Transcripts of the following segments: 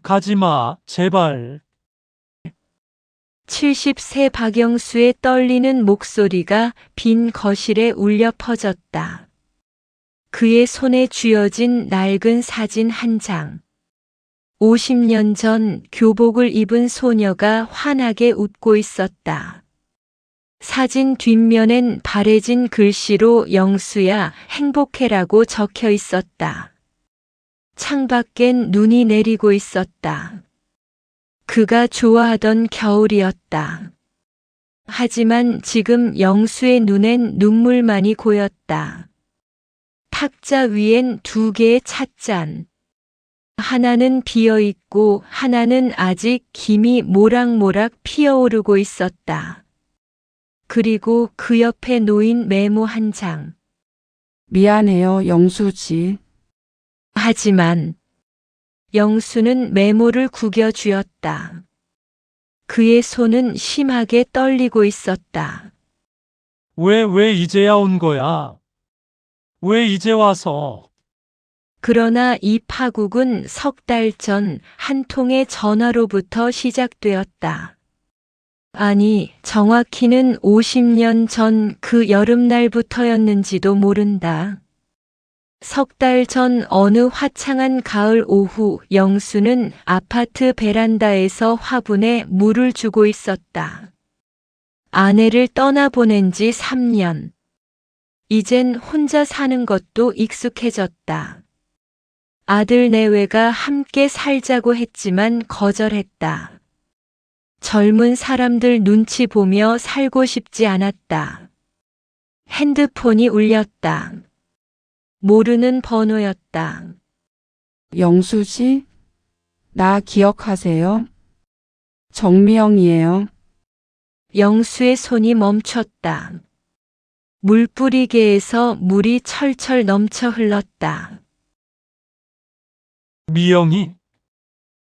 가지마, 제발. 70세 박영수의 떨리는 목소리가 빈 거실에 울려 퍼졌다. 그의 손에 쥐어진 낡은 사진 한 장. 50년 전 교복을 입은 소녀가 환하게 웃고 있었다. 사진 뒷면엔 바래진 글씨로 영수야 행복해라고 적혀 있었다. 창밖엔 눈이 내리고 있었다. 그가 좋아하던 겨울이었다. 하지만 지금 영수의 눈엔 눈물만이 고였다. 탁자 위엔 2개의 찻잔. 하나는 비어있고 하나는 아직 김이 모락모락 피어오르고 있었다. 그리고 그 옆에 놓인 메모 한 장. 미안해요, 영수지. 하지만 영수는 메모를 구겨 쥐었다. 그의 손은 심하게 떨리고 있었다. 왜 이제야 온 거야? 왜 이제 와서? 그러나 이 파국은 3달 전 한 통의 전화로부터 시작되었다. 아니, 정확히는 50년 전 그 여름날부터였는지도 모른다. 3달 전 어느 화창한 가을 오후 영수는 아파트 베란다에서 화분에 물을 주고 있었다. 아내를 떠나보낸 지 3년. 이젠 혼자 사는 것도 익숙해졌다. 아들 내외가 함께 살자고 했지만 거절했다. 젊은 사람들 눈치 보며 살고 싶지 않았다. 핸드폰이 울렸다. 모르는 번호였다. 영수지? 나 기억하세요? 정미영이에요. 영수의 손이 멈췄다. 물뿌리개에서 물이 철철 넘쳐 흘렀다. 미영이?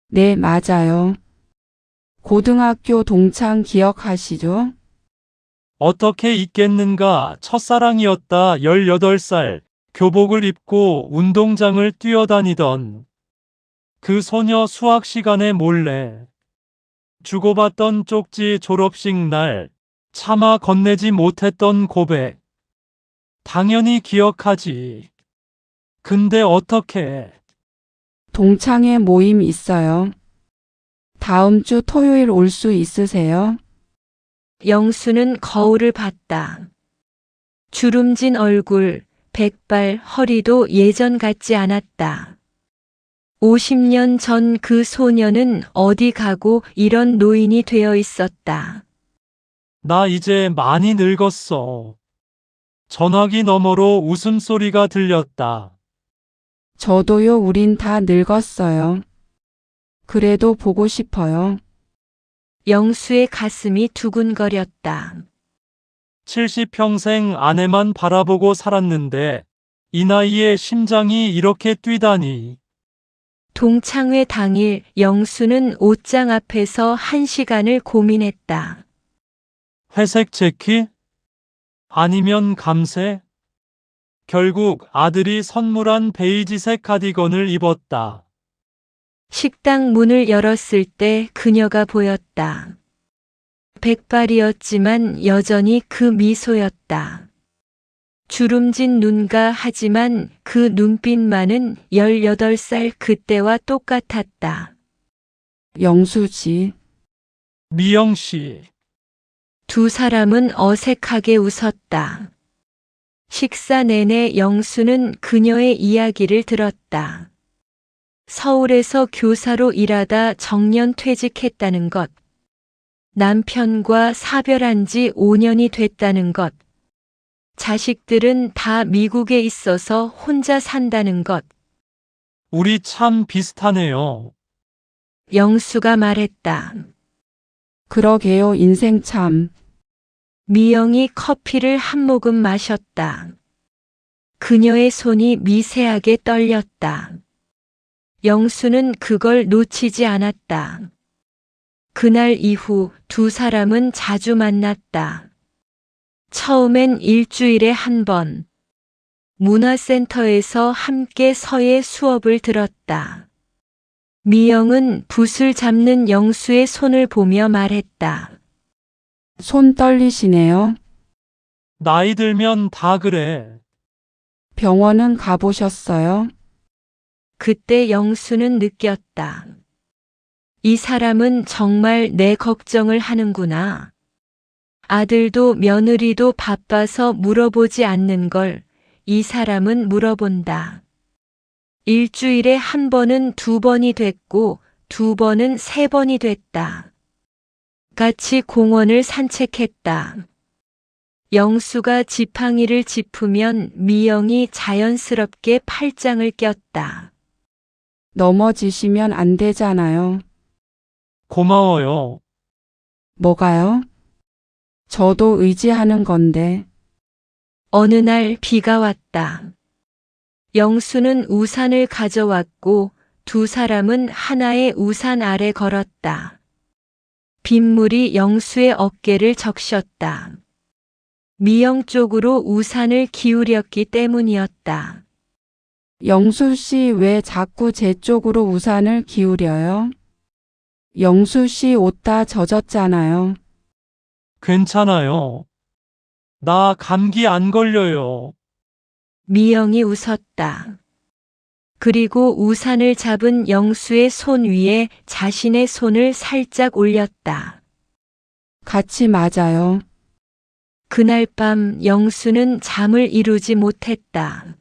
네, 맞아요. 고등학교 동창 기억하시죠? 어떻게 있겠는가? 첫사랑이었다. 18살. 교복을 입고 운동장을 뛰어다니던 그 소녀 수학 시간에 몰래 주고받던 쪽지 졸업식 날 차마 건네지 못했던 고백. 당연히 기억하지. 근데 어떻게? 동창회 모임 있어요. 다음 주 토요일 올 수 있으세요? 영수는 거울을 봤다. 주름진 얼굴, 백발, 허리도 예전 같지 않았다. 50년 전 그 소녀는 어디 가고 이런 노인이 되어 있었다. 나 이제 많이 늙었어. 전화기 너머로 웃음소리가 들렸다. 저도요, 우린 다 늙었어요. 그래도 보고 싶어요. 영수의 가슴이 두근거렸다. 70평생 아내만 바라보고 살았는데 이 나이에 심장이 이렇게 뛰다니. 동창회 당일 영수는 옷장 앞에서 1시간을 고민했다. 회색 재킷? 아니면 감새? 결국 아들이 선물한 베이지색 카디건을 입었다. 식당 문을 열었을 때 그녀가 보였다. 백발이었지만 여전히 그 미소였다. 주름진 눈가 하지만 그 눈빛만은 18살 그때와 똑같았다. 영수지. 미영 씨, 2사람은 어색하게 웃었다. 식사 내내 영수는 그녀의 이야기를 들었다. 서울에서 교사로 일하다 정년 퇴직했다는 것. 남편과 사별한 지 5년이 됐다는 것. 자식들은 다 미국에 있어서 혼자 산다는 것. 우리 참 비슷하네요. 영수가 말했다. 그러게요, 인생 참. 미영이 커피를 한 모금 마셨다. 그녀의 손이 미세하게 떨렸다. 영수는 그걸 놓치지 않았다. 그날 이후 2사람은 자주 만났다. 처음엔 일주일에 한 번. 문화센터에서 함께 서예 수업을 들었다. 미영은 붓을 잡는 영수의 손을 보며 말했다. 손 떨리시네요. 나이 들면 다 그래. 병원은 가보셨어요? 그때 영수는 느꼈다. 이 사람은 정말 내 걱정을 하는구나. 아들도 며느리도 바빠서 물어보지 않는 걸 이 사람은 물어본다. 일주일에 한 번은 2번이 됐고 2번은 3번이 됐다. 같이 공원을 산책했다. 영수가 지팡이를 짚으면 미영이 자연스럽게 팔짱을 꼈다. 넘어지시면 안 되잖아요. 고마워요. 뭐가요? 저도 의지하는 건데. 어느 날 비가 왔다. 영수는 우산을 가져왔고 2 사람은 하나의 우산 아래 걸었다. 빗물이 영수의 어깨를 적셨다. 미영 쪽으로 우산을 기울였기 때문이었다. 영수 씨 왜 자꾸 제 쪽으로 우산을 기울여요? 영수 씨 옷 다 젖었잖아요. 괜찮아요. 나 감기 안 걸려요. 미영이 웃었다. 그리고 우산을 잡은 영수의 손 위에 자신의 손을 살짝 올렸다. 같이 맞아요. 그날 밤 영수는 잠을 이루지 못했다.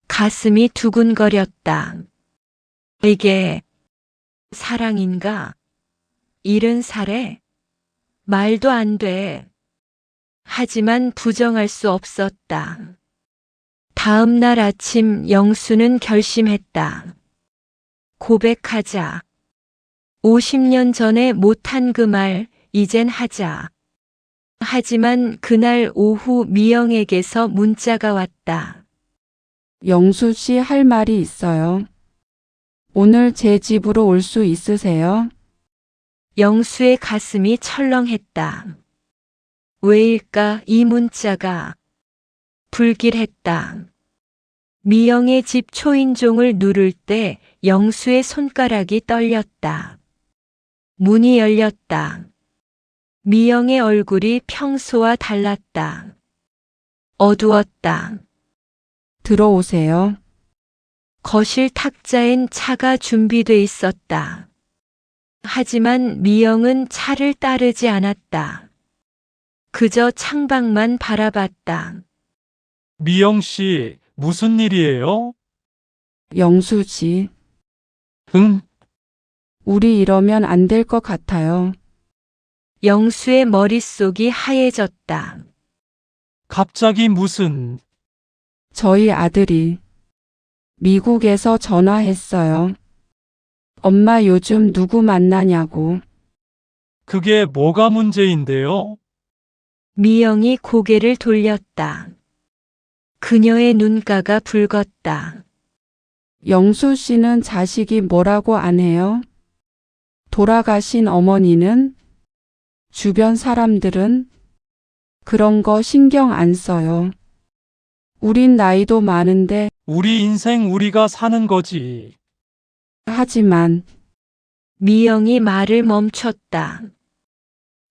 가슴이 두근거렸다. 이게 사랑인가? 70살에? 말도 안 돼. 하지만 부정할 수 없었다. 다음 날 아침 영수는 결심했다. 고백하자. 50년 전에 못한 그 말, 이젠 하자. 하지만 그날 오후 미영에게서 문자가 왔다. 영수 씨 할 말이 있어요. 오늘 제 집으로 올 수 있으세요? 영수의 가슴이 철렁했다. 왜일까 이 문자가. 불길했다. 미영의 집 초인종을 누를 때 영수의 손가락이 떨렸다. 문이 열렸다. 미영의 얼굴이 평소와 달랐다. 어두웠다. 들어오세요. 거실 탁자엔 차가 준비돼 있었다. 하지만 미영은 차를 따르지 않았다. 그저 창밖만 바라봤다. 미영 씨, 무슨 일이에요? 영수 씨, 응? 우리 이러면 안 될 것 같아요. 영수의 머릿속이 하얘졌다. 갑자기 무슨... 저희 아들이 미국에서 전화했어요. 엄마 요즘 누구 만나냐고. 그게 뭐가 문제인데요? 미영이 고개를 돌렸다. 그녀의 눈가가 붉었다. 영수 씨는 자식이 뭐라고 안 해요? 돌아가신 어머니는? 주변 사람들은? 그런 거 신경 안 써요. 우린 나이도 많은데, 우리 인생 우리가 사는 거지. 하지만 미영이 말을 멈췄다.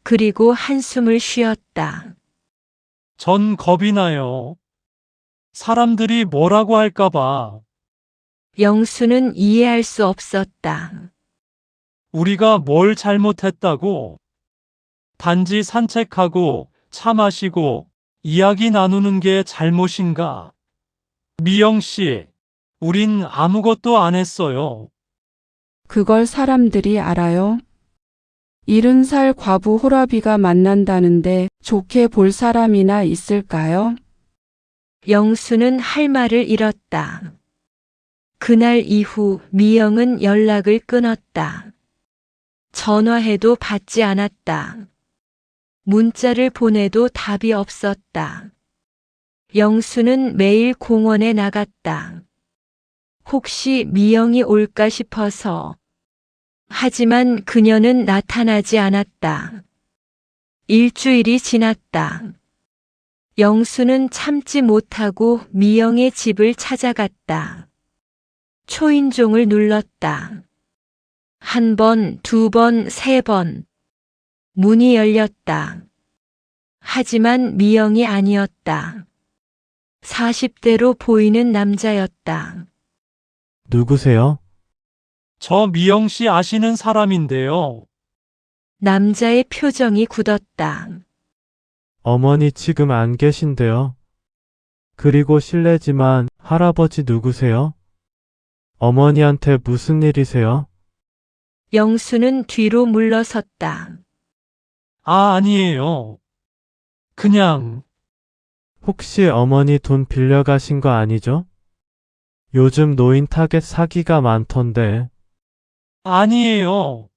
그리고 한숨을 쉬었다. 전 겁이 나요. 사람들이 뭐라고 할까봐. 영수는 이해할 수 없었다. 우리가 뭘 잘못했다고. 단지 산책하고 차 마시고 이야기 나누는 게 잘못인가? 미영 씨, 우린 아무것도 안 했어요. 그걸 사람들이 알아요? 70살 과부 호라비가 만난다는데 좋게 볼 사람이나 있을까요? 영수는 할 말을 잃었다. 그날 이후 미영은 연락을 끊었다. 전화해도 받지 않았다. 문자를 보내도 답이 없었다. 영수는 매일 공원에 나갔다. 혹시 미영이 올까 싶어서. 하지만 그녀는 나타나지 않았다. 일주일이 지났다. 영수는 참지 못하고 미영의 집을 찾아갔다. 초인종을 눌렀다. 한 번, 두 번, 세 번. 문이 열렸다. 하지만 미영이 아니었다. 40대로 보이는 남자였다. 누구세요? 저 미영 씨 아시는 사람인데요. 남자의 표정이 굳었다. 어머니 지금 안 계신데요. 그리고 실례지만 할아버지 누구세요? 어머니한테 무슨 일이세요? 영수는 뒤로 물러섰다. 아니에요. 그냥, 혹시 어머니 돈 빌려가신 거 아니죠? 요즘 노인 타겟 사기가 많던데. 아니에요.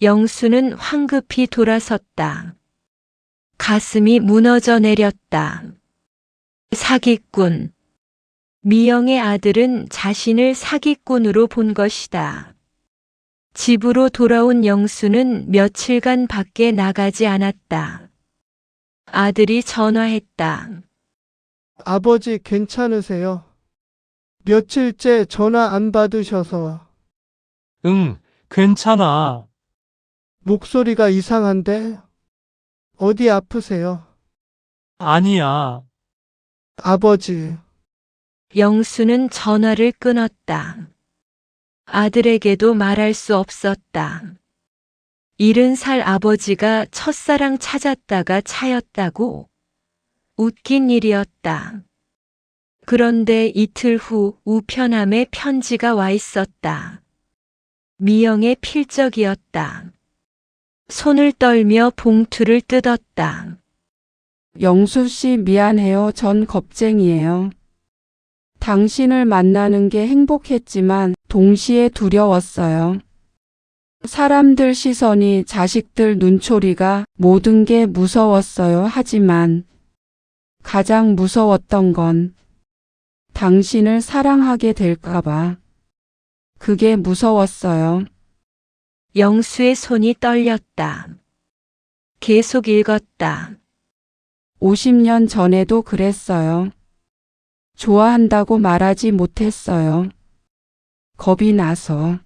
영수는 황급히 돌아섰다. 가슴이 무너져 내렸다. 사기꾼. 미영의 아들은 자신을 사기꾼으로 본 것이다. 집으로 돌아온 영수는 며칠간 밖에 나가지 않았다. 아들이 전화했다. 아버지 괜찮으세요? 며칠째 전화 안 받으셔서 응, 괜찮아. 목소리가 이상한데? 어디 아프세요? 아니야. 아버지, 영수는 전화를 끊었다. 아들에게도 말할 수 없었다. 70살 아버지가 첫사랑 찾았다가 차였다고? 웃긴 일이었다. 그런데 이틀 후 우편함에 편지가 와 있었다. 미영의 필적이었다. 손을 떨며 봉투를 뜯었다. 영수 씨 미안해요. 전 겁쟁이에요. 당신을 만나는 게 행복했지만 동시에 두려웠어요. 사람들 시선이, 자식들 눈초리가, 모든 게 무서웠어요. 하지만 가장 무서웠던 건 당신을 사랑하게 될까봐. 그게 무서웠어요. 영수의 손이 떨렸다. 계속 읽었다. 50년 전에도 그랬어요. 좋아한다고 말하지 못했어요. 겁이 나서.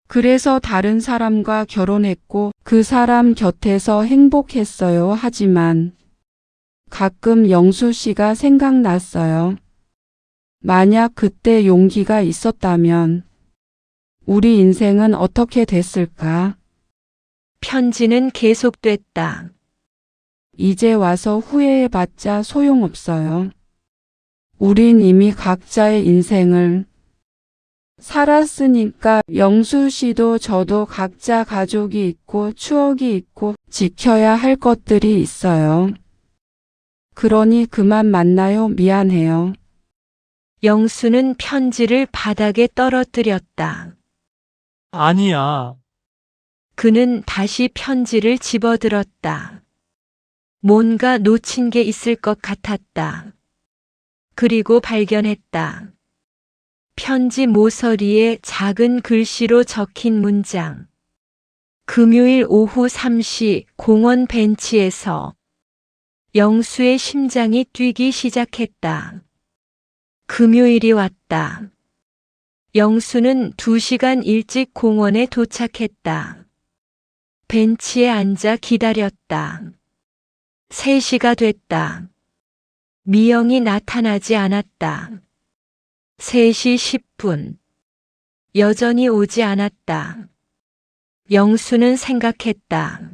그래서 다른 사람과 결혼했고 그 사람 곁에서 행복했어요. 하지만 가끔 영수 씨가 생각났어요. 만약 그때 용기가 있었다면 우리 인생은 어떻게 됐을까? 편지는 계속됐다. 이제 와서 후회해봤자 소용없어요. 우린 이미 각자의 인생을 살았으니까 영수 씨도 저도 각자 가족이 있고 추억이 있고 지켜야 할 것들이 있어요. 그러니 그만 만나요. 미안해요. 영수는 편지를 바닥에 떨어뜨렸다. 아니야. 그는 다시 편지를 집어들었다. 뭔가 놓친 게 있을 것 같았다. 그리고 발견했다. 편지 모서리에 작은 글씨로 적힌 문장. 금요일 오후 3시 공원 벤치에서. 영수의 심장이 뛰기 시작했다. 금요일이 왔다. 영수는 2시간 일찍 공원에 도착했다. 벤치에 앉아 기다렸다. 3시가 됐다. 미영이 나타나지 않았다. 3시 10분. 여전히 오지 않았다. 영수는 생각했다.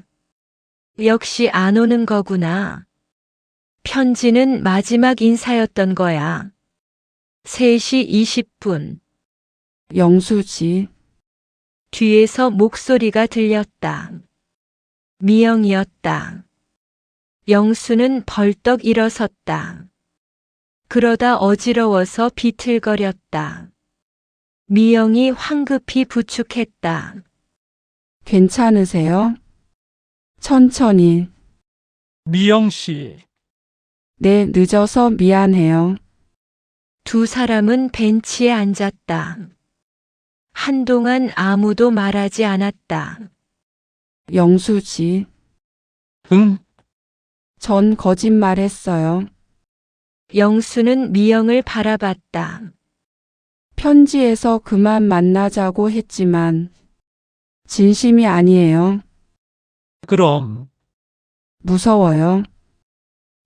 역시 안 오는 거구나. 편지는 마지막 인사였던 거야. 3시 20분. 영수 씨, 뒤에서 목소리가 들렸다. 미영이었다. 영수는 벌떡 일어섰다. 그러다 어지러워서 비틀거렸다. 미영이 황급히 부축했다. 괜찮으세요? 천천히. 미영 씨. 네, 늦어서 미안해요. 두 사람은 벤치에 앉았다. 한동안 아무도 말하지 않았다. 영수 씨, 응, 전 거짓말했어요. 영수는 미영을 바라봤다. 편지에서 그만 만나자고 했지만 진심이 아니에요. 그럼 무서워요.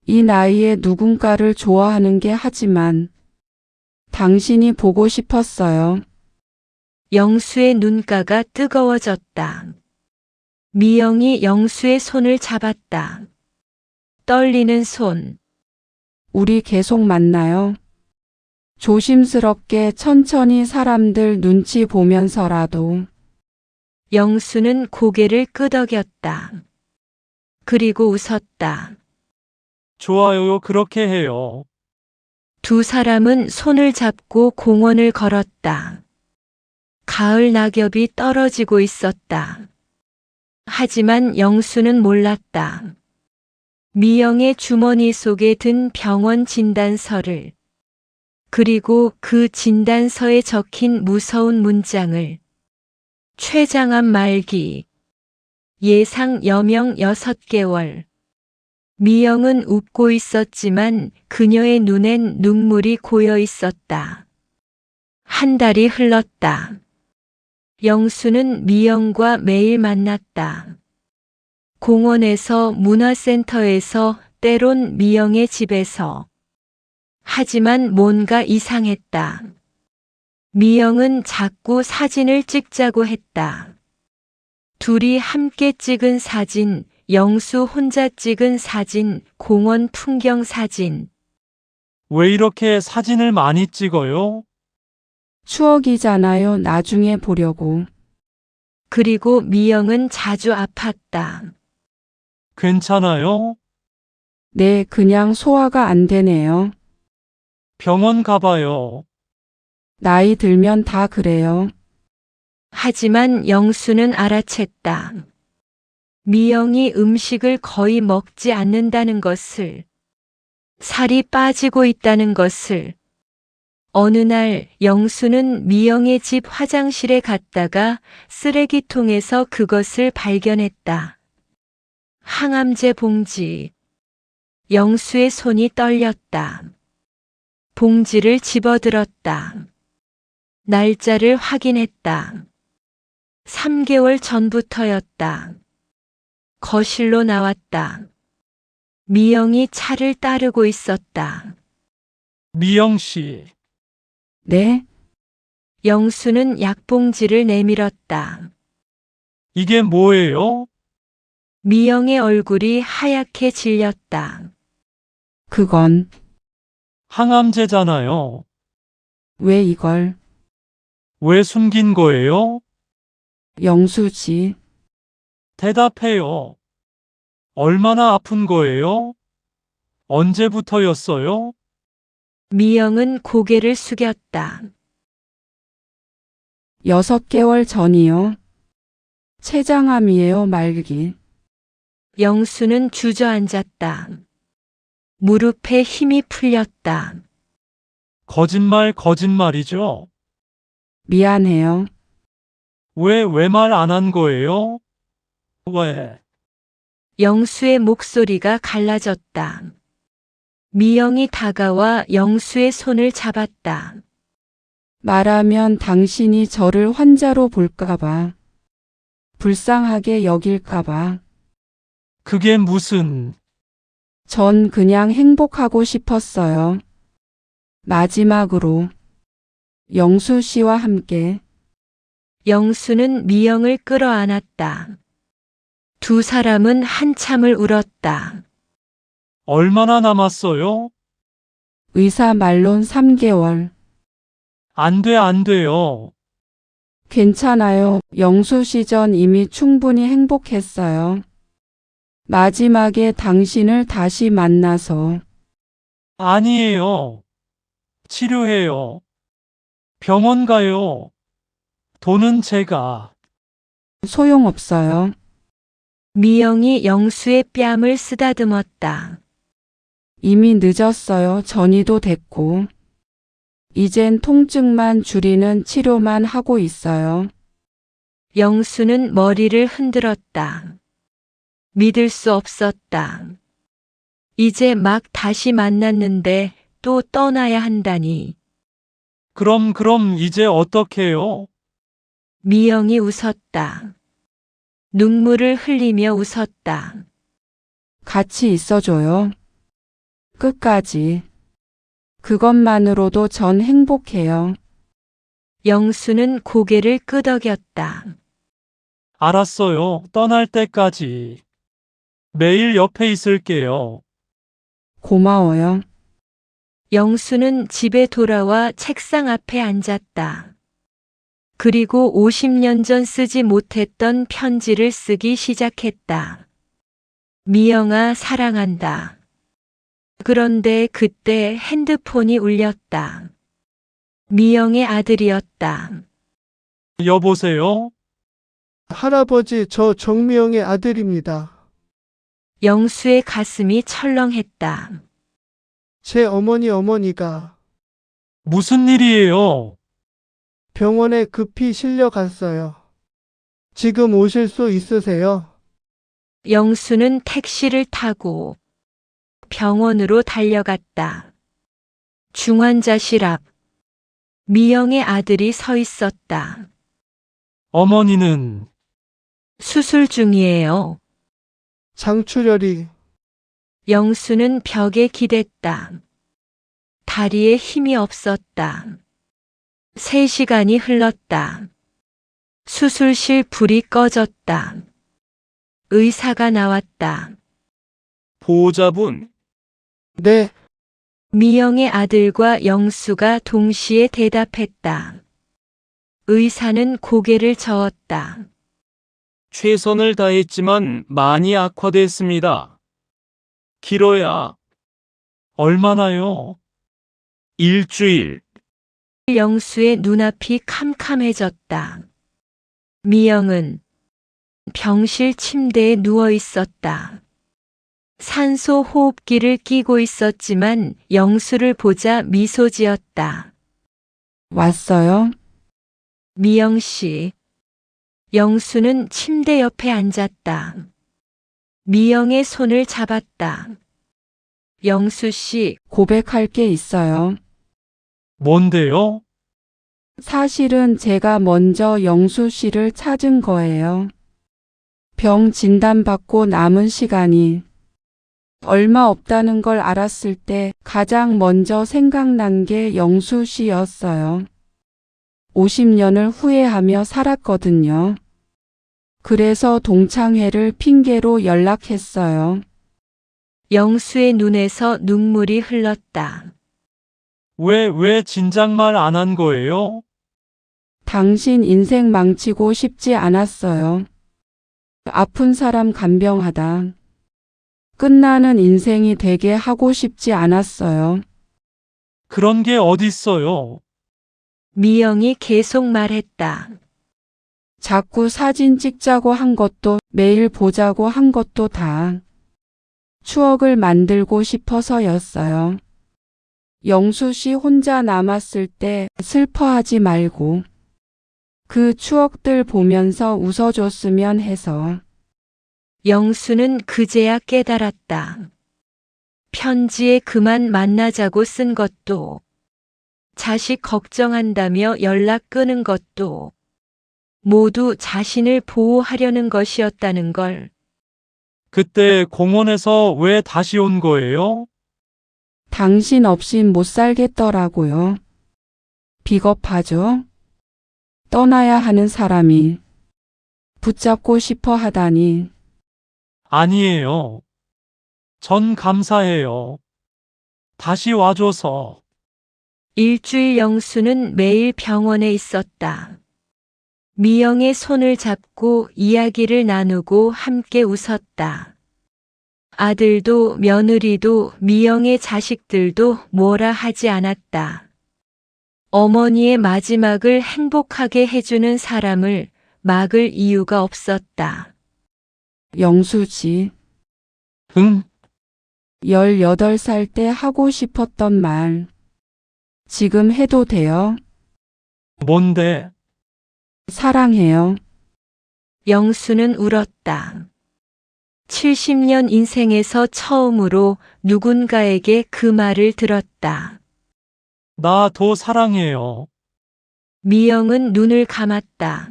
이 나이에 누군가를 좋아하는 게 하지만 당신이 보고 싶었어요. 영수의 눈가가 뜨거워졌다. 미영이 영수의 손을 잡았다. 떨리는 손. 우리 계속 만나요. 조심스럽게 천천히 사람들 눈치 보면서라도. 영수는 고개를 끄덕였다. 그리고 웃었다. 좋아요. 그렇게 해요. 두 사람은 손을 잡고 공원을 걸었다. 가을 낙엽이 떨어지고 있었다. 하지만 영수는 몰랐다. 미영의 주머니 속에 든 병원 진단서를, 그리고 그 진단서에 적힌 무서운 문장을. 췌장암 말기. 예상 여명 6개월. 미영은 웃고 있었지만 그녀의 눈엔 눈물이 고여 있었다. 한 달이 흘렀다. 영수는 미영과 매일 만났다. 공원에서, 문화센터에서, 때론 미영의 집에서. 하지만 뭔가 이상했다. 미영은 자꾸 사진을 찍자고 했다. 둘이 함께 찍은 사진, 영수 혼자 찍은 사진, 공원 풍경 사진. 왜 이렇게 사진을 많이 찍어요? 추억이잖아요. 나중에 보려고. 그리고 미영은 자주 아팠다. 괜찮아요? 네, 그냥 소화가 안 되네요. 병원 가봐요. 나이 들면 다 그래요. 하지만 영수는 알아챘다. 미영이 음식을 거의 먹지 않는다는 것을, 살이 빠지고 있다는 것을. 어느 날 영수는 미영의 집 화장실에 갔다가 쓰레기통에서 그것을 발견했다. 항암제 봉지. 영수의 손이 떨렸다. 봉지를 집어들었다. 날짜를 확인했다. 3개월 전부터였다. 거실로 나왔다. 미영이 차를 따르고 있었다. 미영 씨, 네? 영수는 약봉지를 내밀었다. 이게 뭐예요? 미영의 얼굴이 하얗게 질렸다. 그건 항암제잖아요. 왜 이걸? 왜 숨긴 거예요? 영수지. 대답해요. 얼마나 아픈 거예요? 언제부터였어요? 미영은 고개를 숙였다. 6개월 전이요. 췌장암이에요, 말기. 영수는 주저앉았다. 무릎에 힘이 풀렸다. 거짓말이죠? 미안해요. 왜 말 안 한 거예요? 왜? 영수의 목소리가 갈라졌다. 미영이 다가와 영수의 손을 잡았다. 말하면 당신이 저를 환자로 볼까봐. 불쌍하게 여길까봐. 그게 무슨... 전 그냥 행복하고 싶었어요. 마지막으로. 영수 씨와 함께. 영수는 미영을 끌어안았다. 두 사람은 한참을 울었다. 얼마나 남았어요? 의사 말론 3개월. 안 돼요. 괜찮아요. 영수 씨 전 이미 충분히 행복했어요. 마지막에 당신을 다시 만나서. 아니에요. 치료해요. 병원 가요. 돈은 제가... 소용없어요. 미영이 영수의 뺨을 쓰다듬었다. 이미 늦었어요. 전이도 됐고. 이젠 통증만 줄이는 치료만 하고 있어요. 영수는 머리를 흔들었다. 믿을 수 없었다. 이제 막 다시 만났는데 또 떠나야 한다니. 그럼 이제 어떡해요? 미영이 웃었다. 눈물을 흘리며 웃었다. 같이 있어줘요. 끝까지. 그것만으로도 전 행복해요. 영수는 고개를 끄덕였다. 알았어요. 떠날 때까지. 매일 옆에 있을게요. 고마워요. 영수는 집에 돌아와 책상 앞에 앉았다. 그리고 50년 전 쓰지 못했던 편지를 쓰기 시작했다. 미영아, 사랑한다. 그런데 그때 핸드폰이 울렸다. 미영의 아들이었다. 여보세요? 할아버지, 저 정미영의 아들입니다. 영수의 가슴이 철렁했다. 제 어머니가 무슨 일이에요? 병원에 급히 실려갔어요. 지금 오실 수 있으세요? 영수는 택시를 타고 병원으로 달려갔다. 중환자실 앞 미영의 아들이 서 있었다. 어머니는 수술 중이에요. 장출혈이 영수는 벽에 기댔다. 다리에 힘이 없었다. 3시간이 흘렀다. 수술실 불이 꺼졌다. 의사가 나왔다. 보호자분, 네, 미영의 아들과 영수가 동시에 대답했다. 의사는 고개를 저었다. 최선을 다했지만 많이 악화됐습니다. 길어야 얼마나요? 일주일. 영수의 눈앞이 캄캄해졌다. 미영은 병실 침대에 누워 있었다. 산소 호흡기를 끼고 있었지만 영수를 보자 미소 지었다. 왔어요? 미영 씨. 영수는 침대 옆에 앉았다. 미영의 손을 잡았다. 영수 씨, 고백할 게 있어요. 뭔데요? 사실은 제가 먼저 영수 씨를 찾은 거예요. 병 진단받고 남은 시간이 얼마 없다는 걸 알았을 때 가장 먼저 생각난 게 영수 씨였어요. 50년을 후회하며 살았거든요. 그래서 동창회를 핑계로 연락했어요. 영수의 눈에서 눈물이 흘렀다. 왜 진작 말 안 한 거예요? 당신 인생 망치고 싶지 않았어요. 아픈 사람 간병하다. 끝나는 인생이 되게 하고 싶지 않았어요. 그런 게 어딨어요? 미영이 계속 말했다. 자꾸 사진 찍자고 한 것도 매일 보자고 한 것도 다 추억을 만들고 싶어서였어요. 영수 씨 혼자 남았을 때 슬퍼하지 말고 그 추억들 보면서 웃어줬으면 해서. 영수는 그제야 깨달았다. 편지에 그만 만나자고 쓴 것도, 자식 걱정한다며 연락 끊은 것도 모두 자신을 보호하려는 것이었다는 걸. 그때 공원에서 왜 다시 온 거예요? 당신 없인 못 살겠더라고요. 비겁하죠? 떠나야 하는 사람이 붙잡고 싶어 하다니. 아니에요. 전 감사해요. 다시 와줘서. 일주일 영수는 매일 병원에 있었다. 미영의 손을 잡고 이야기를 나누고 함께 웃었다. 아들도 며느리도 미영의 자식들도 뭐라 하지 않았다. 어머니의 마지막을 행복하게 해주는 사람을 막을 이유가 없었다. 영수지, 응? 18살 때 하고 싶었던 말. 지금 해도 돼요? 뭔데? 사랑해요. 영수는 울었다. 70년 인생에서 처음으로 누군가에게 그 말을 들었다. 나 더 사랑해요. 미영은 눈을 감았다.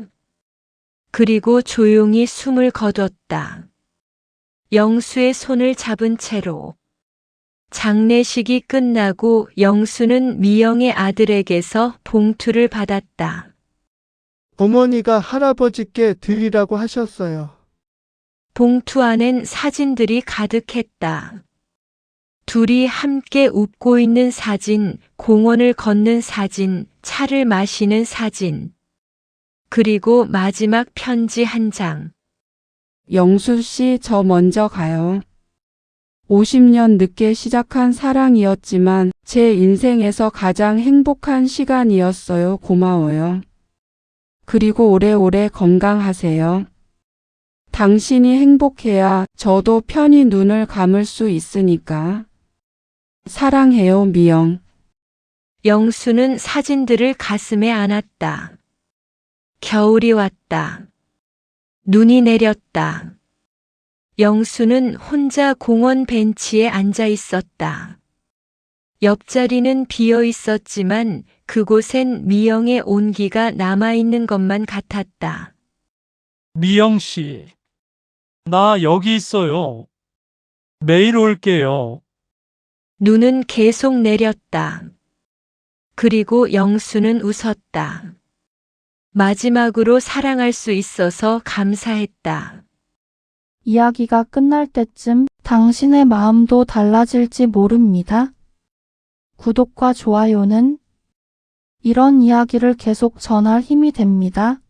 그리고 조용히 숨을 거뒀다. 영수의 손을 잡은 채로. 장례식이 끝나고 영수는 미영의 아들에게서 봉투를 받았다. 어머니가 할아버지께 드리라고 하셨어요. 봉투 안엔 사진들이 가득했다. 둘이 함께 웃고 있는 사진, 공원을 걷는 사진, 차를 마시는 사진. 그리고 마지막 편지 한 장. 영수 씨, 저 먼저 가요. 50년 늦게 시작한 사랑이었지만 제 인생에서 가장 행복한 시간이었어요. 고마워요. 그리고 오래오래 건강하세요. 당신이 행복해야 저도 편히 눈을 감을 수 있으니까. 사랑해요, 미영. 영수는 사진들을 가슴에 안았다. 겨울이 왔다. 눈이 내렸다. 영수는 혼자 공원 벤치에 앉아 있었다. 옆자리는 비어 있었지만 그곳엔 미영의 온기가 남아있는 것만 같았다. 미영 씨, 나 여기 있어요. 매일 올게요. 눈은 계속 내렸다. 그리고 영수는 웃었다. 마지막으로 사랑할 수 있어서 감사했다. 이야기가 끝날 때쯤 당신의 마음도 달라질지 모릅니다. 구독과 좋아요는 이런 이야기를 계속 전할 힘이 됩니다.